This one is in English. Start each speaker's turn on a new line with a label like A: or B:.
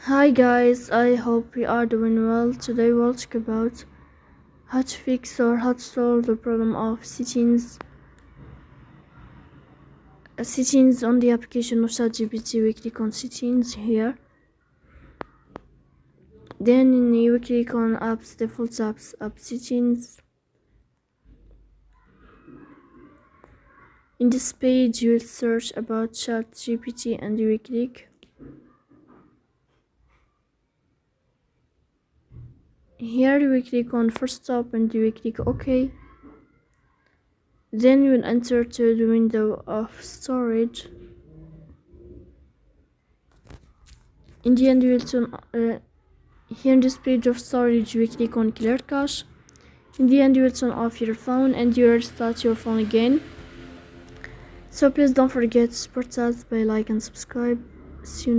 A: Hi guys, I hope you are doing well. Today we'll talk about how to fix or how to solve the problem of settings on the application of ChatGPT. We click on settings here. Then you click on apps, default apps, app settings. In this page you will search about ChatGPT and you will click. Here you will click on first stop and you will click OK. Then you will enter to the window of storage. In the end you will turn here in this page of storage you will click on clear cache. In the end you will turn off your phone and you will start your phone again. So please don't forget to support us by like and subscribe. See you